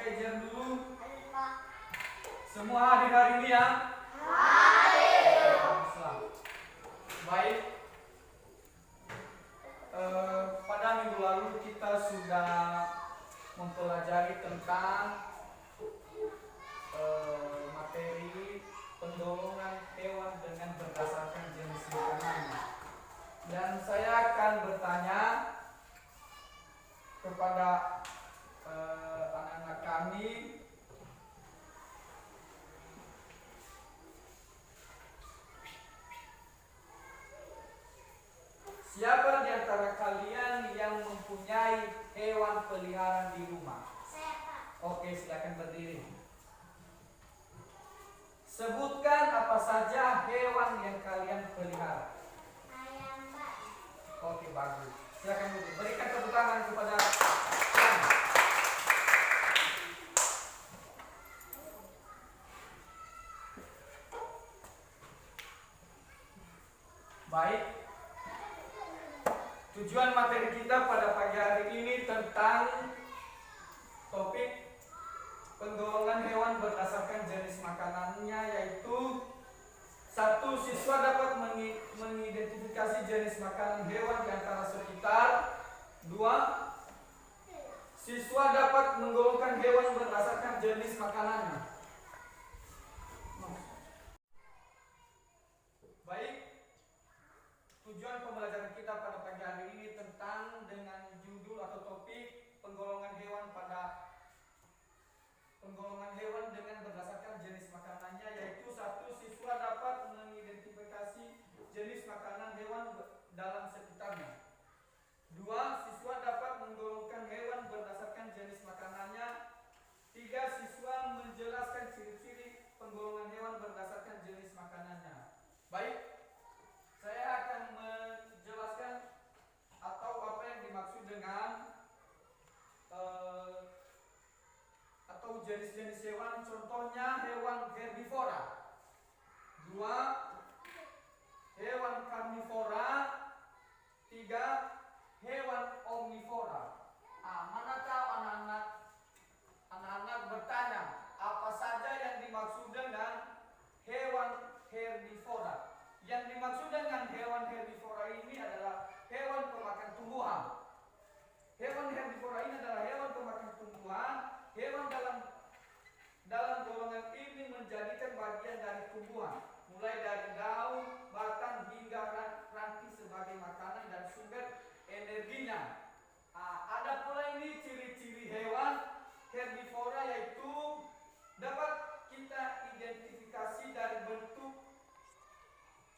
pakai dulu. Semua hadir hari ini ya? Hadir. Baik. Pada minggu lalu kita sudah mempelajari tentang materi penggolongan hewan dengan berdasarkan jenis makanannya. Dan saya akan bertanya kepada anak-anak kami, siapa di antara kalian yang mempunyai hewan peliharaan di rumah? Saya, Pak. Oke, silakan berdiri. Sebutkan apa saja hewan yang kalian pelihara. Ayam, Pak. Oke, bagus. Silakan duduk. Berikan tepuk tangan kepada kami. Baik. Tujuan materi kita pada pagi hari ini tentang topik penggolongan hewan berdasarkan jenis makanannya, yaitu satu, siswa dapat mengidentifikasi jenis makanan hewan di antara sekitar. Dua, siswa dapat menggolongkan hewan berdasarkan jenis makanannya. Baik, tujuan pembelajaran kita pada pagi hari ini tentang dengan judul atau topik penggolongan hewan dengan berdasarkan jenis makanannya, yaitu satu, siswa dapat mengidentifikasi jenis makanan hewan dalam sekitarnya. Dua, siswa dapat menggolongkan hewan berdasarkan jenis makanannya. Tiga, siswa menjelaskan ciri-ciri penggolongan hewan berdasarkan jenis makanannya. Baik, saya akan menjelaskan atau apa yang dimaksud dengan atau jenis-jenis hewan. Contohnya hewan herbivora. Dua, hewan karnivora. Tiga, hewan omnivora. Manakah anak-anak bertanya apa saja yang dimaksud dengan hewan herbivora? Yang dimaksud dengan hewan herbivora ini adalah hewan pemakan tumbuhan. Hewan herbivora ini adalah hewan pemakan tumbuhan. Hewan dalam golongan ini menjadikan bagian dari tumbuhan, mulai dari daun, batang hingga ranting sebagai makanan dan sumber energinya. Ada pula ini ciri-ciri hewan herbivora, yaitu dapat kita identifikasi dari bentuk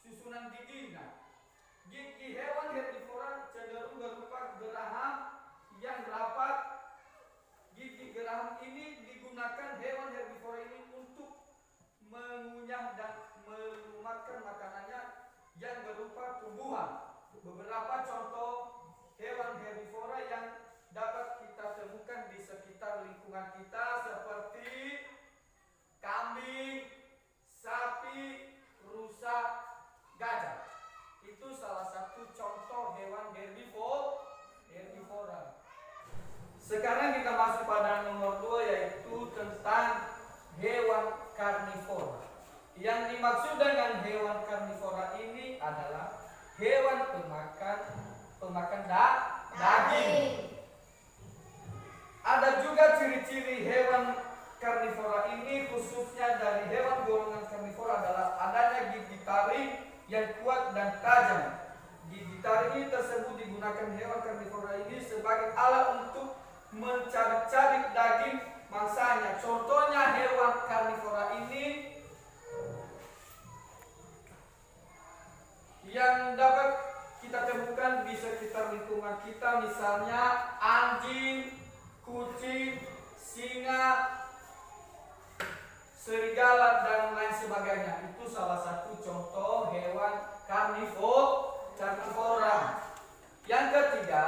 susunan giginya. Gigi hewan herbivora cenderung berupa geraham yang rapat. Gigi geraham ini digunakan hewan herbivora ini untuk mengunyah dan melumatkan makanannya yang berupa tumbuhan. Beberapa contoh hewan herbivora yang dapat kita temukan di sekitar lingkungan kita seperti kambing, sapi, rusa, gajah. Itu salah satu contoh hewan herbivora. Sekarang kita masuk pada nomor 2, yaitu tentang hewan karnivora. Yang dimaksud dengan hewan karnivora ini adalah hewan pemakan daging. Ada juga ciri-ciri hewan karnivora ini, khususnya dari hewan golongan karnivora, adalah adanya gigi taring yang kuat dan tajam. Gigi taring tersebut digunakan hewan karnivora ini sebagai alat untuk mencari-cari daging mangsanya. Contohnya hewan karnivora ini yang dapat kita temukan di sekitar lingkungan kita, misalnya anjing, kucing, singa, serigala, dan lain sebagainya. Itu salah satu contoh hewan karnivora. Yang ketiga,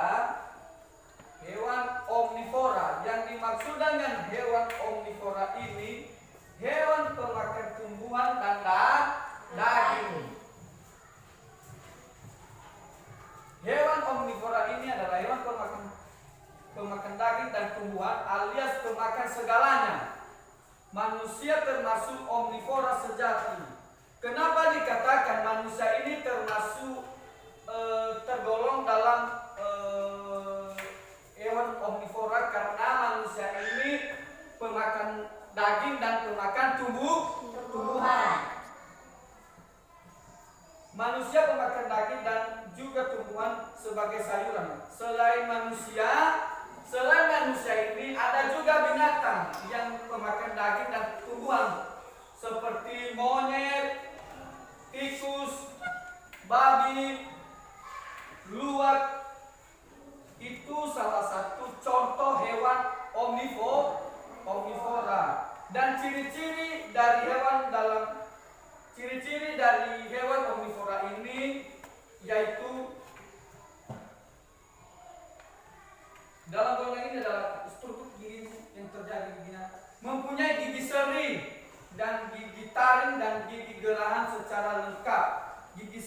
hewan omnivora. Yang dimaksud dengan hewan omnivora ini hewan pemakan tumbuhan dan daging. Hewan omnivora ini adalah hewan pemakan daging dan tumbuhan tumbuhan alias pemakan segalanya. Manusia termasuk omnivora sejati. Kenapa dikatakan manusia ini tergolong dalam hewan omnivora? Karena manusia ini pemakan daging dan pemakan tumbuhan. Manusia pemakan daging dan juga tumbuhan sebagai sayuran. Selain manusia ini ada juga binatang yang pemakan daging dan tumbuhan seperti monyet, tikus, babi, luwak. Itu salah satu contoh hewan omnivora. Dan ciri-ciri dari hewan omnivora ini yaitu dalam golongan ini adalah struktur gigi yang terjadi di binatang mempunyai gigi seri dan gigi taring dan gigi gerahan secara lengkap. Gigi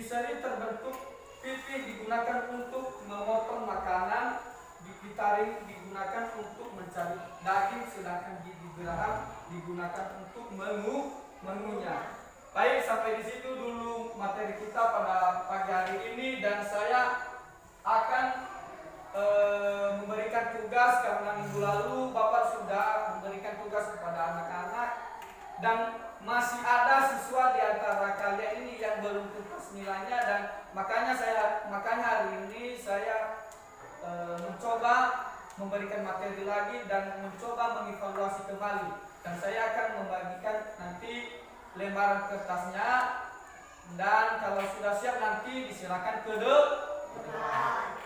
seri terbentuk pipih digunakan untuk memotong makanan, gigi taring digunakan untuk mencari daging, sedangkan gigi gerahan digunakan untuk mengunyah. Baik, sampai di situ dulu materi kita pada pagi hari ini, dan saya akan memberikan tugas karena minggu lalu Bapak sudah memberikan tugas kepada anak-anak dan masih ada siswa di antara kalian ini yang belum tuntas nilainya, dan makanya hari ini saya mencoba memberikan materi lagi dan mencoba mengevaluasi kembali, dan saya akan membagikan nanti lembaran kertasnya, dan kalau sudah siap nanti disilakan ke depan.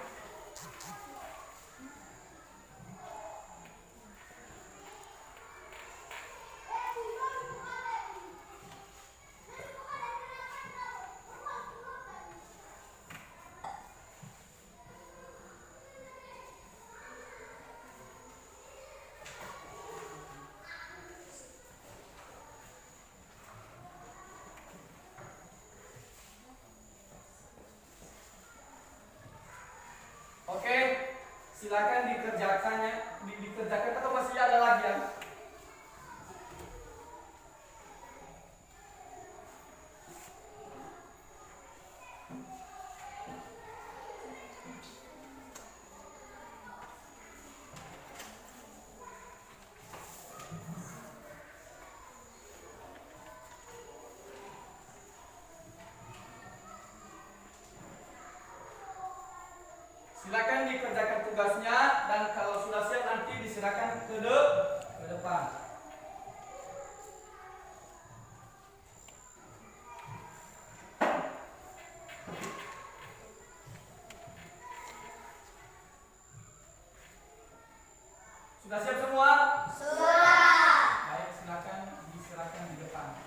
Oke, silakan dikerjakan atau masih ada lagi ya? Silakan dikerjakan tugasnya, dan kalau sudah siap nanti disilakan ke depan. Sudah siap semua? Sudah. Baik, disilakan di depan.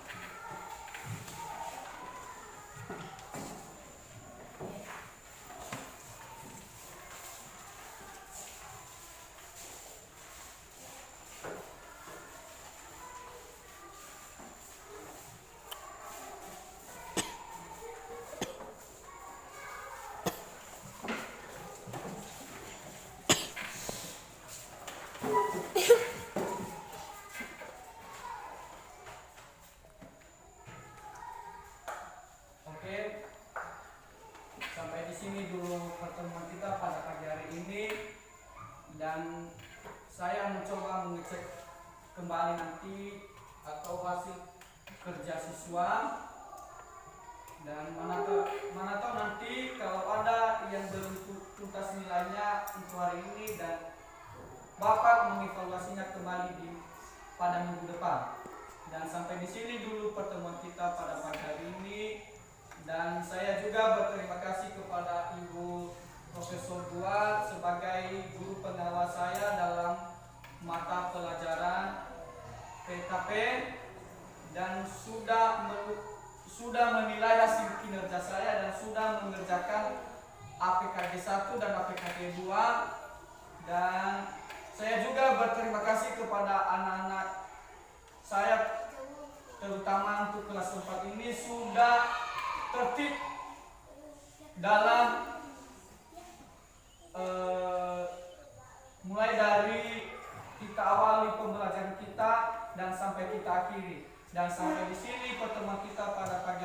Sampai di sini dulu pertemuan kita pada pagi hari ini, dan saya mencoba mengecek kembali nanti atau hasil kerja siswa, dan mana tahu nanti kalau ada yang belum tuntas nilainya untuk hari ini, dan Bapak mengevaluasinya kembali pada minggu depan. Dan sampai di sini dulu pertemuan kita pada pagi hari ini. Dan saya juga berterima kasih kepada Ibu Profesor Duat sebagai guru pengawas saya dalam mata pelajaran PKP, dan sudah menilai hasil kinerja saya dan sudah mengerjakan APKG 1 dan APKG 2. Dan saya juga berterima kasih kepada anak-anak saya, terutama untuk kelas 4 ini sudah tertib dalam mulai dari kita awali pembelajaran kita dan sampai kita akhiri. Dan sampai di sini pertemuan kita pada pagi hari